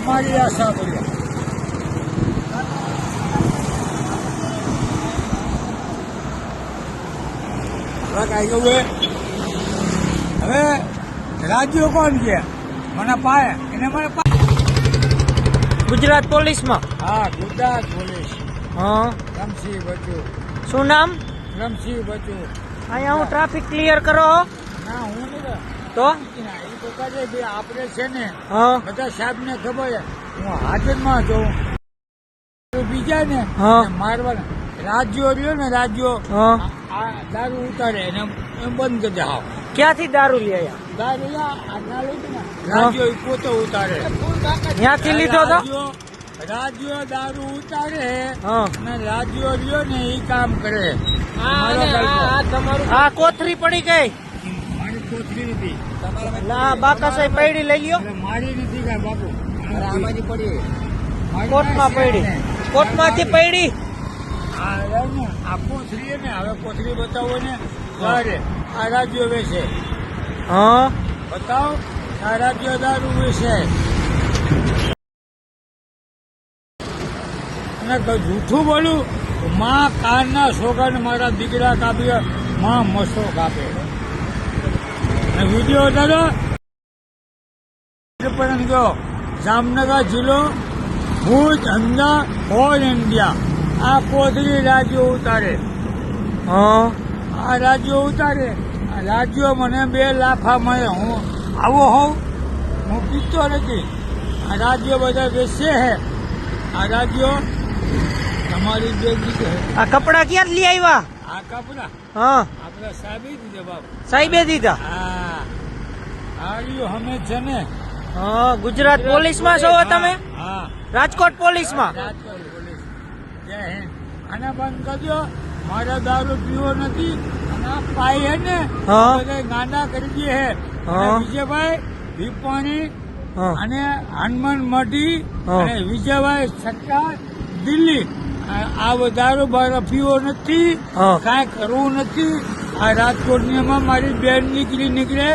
અમારી આ સાંભળ્યા હવે રાજ્યો કોણ છે મને પાય એને મને ગુજરાત પોલીસમાં. હા ગુજરાત પોલીસ. હા. રમસિંહ બચુ. શું નામ? રમસિંહ બચુ. અહીંયા હું ટ્રાફિક ક્લિયર કરો. ના હું નહીં તો એ તો કરે ભાઈ આપણે છે ને હા બધા સાહેબ ને ખબર છે હું હાજરમાં છું બીજા ને હા. મારવાના રાજ્યો રહ્યો ને રાજ્યો હા. આ દારૂ ઉતારે એને એમ બંધ કરી દે. હાવ ક્યાંથી દારૂ લઈ આવ્યા? દારૂ રાજ્યો ઈ પોતે ઉતારે. ત્યાંથી લીધો તો? રાજ્યો દારૂ ઉતારે હા. અને રાજ્યો રહ્યો ને એ કામ કરે. આ કોથરી પડી ગઈ. મારી કોથળી નથી. ના બાકા સાહેબ પૈડી લઈ ગયો. મારી નથી કઈ બાપુ. આમાંથી પડી કોર્ટમાં પડી. કોર્ટમાંથી પડી. આ કોથળી ને હવે કોથળી બતાવો ને ત્યારે આ રાજ્યો વેચે. હા બતાવો આ રાજ્યો દારૂ વેચે અને જૂઠું બોલું માં કાનના સોગન મારા દીકરા કાપી માં મસો કાપે અને વિડીયો દાદો પણ ગયો જામનગર જિલ્લો ભુજ અંદા ઓલ ઇન્ડિયા આ કોથળી રાજ્યો ઉતારે. હા આ રાજ્યો ઉતારે. આ રાજ્યો મને 2 લાફા મળે. હું આવો હોઉં હું પીતો નથી. આ રાજ્યો બધા વેચે છે. આ રાજ્યો તમારી બે દીધે. આ કપડા ક્યાં લઈ આવ્યા? આ કપડા હા આપણે સાહેબે દીધે બાપ. સાહેબે દીધા. હા આ રહ્યો અમે છે ને. હા ગુજરાત પોલીસમાં છો તમે? હા રાજકોટ પોલીસમાં. રાજકોટ પોલીસ. જય હિન્દ. આને બંધ કરજો. મારે દારૂ પીવો નથી. અને આ પાઈ હે ને હા. બધા ગાંડા કરી દે હે. હા. વિજયભાઈ વિપાણી હા અને હનુમાન મઢી હા. અને વિજયભાઈ સટ્ટા દિલ્હી આ દારૂ બારો પીવો નથી. હા. કાંઈ કરવું નથી. આ રાજકોટની એમાં મારી બેન નીકળે